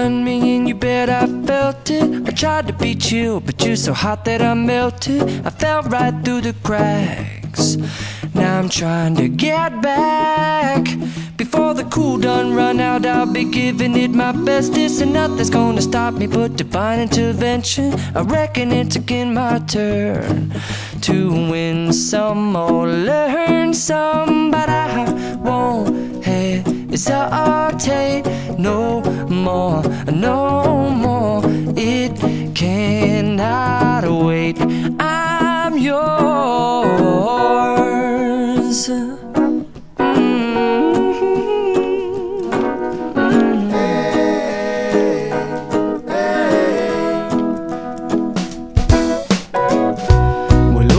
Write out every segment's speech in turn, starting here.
done me and you bet I felt it. I tried to be chill, but you're so hot that I melted. I fell right through the cracks. Now I'm trying to get back. Before the cool done run out, I'll be giving it my best. This and nothing's gonna stop me but divine intervention. I reckon it's again my turn to win some or learn some, but I won't hesitate no more, no more. It cannot wait. I'm yours.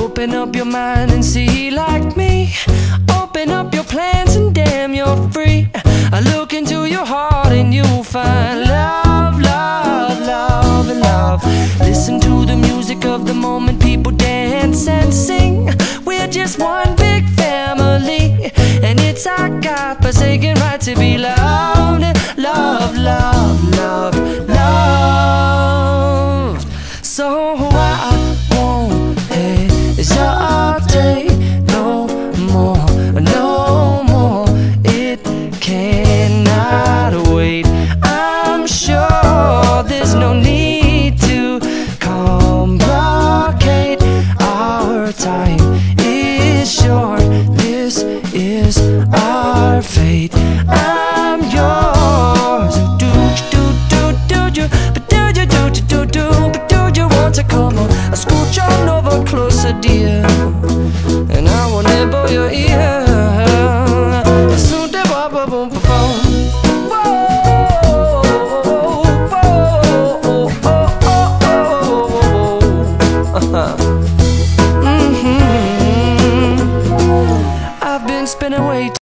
Open up your mind and see like me. Open up your plans and damn, you're free. I look into your heart and you'll find love, love, love, and love. Listen to the music of the moment, people dance and sing. We're just one big family, and it's our God-forsaken right to be loved, love, love, love, loved. So I won't hesitate no more, no more. It cannot wait. I'm sure there's no need to complicate. Our time is short. This is our fate. I'm yours. Do you, but do you, but do you want to come on? I scooch on over closer, dear, and I will nibble your ear. Soon the boom boom boom. Whoa, whoa, whoa, whoa, whoa, whoa.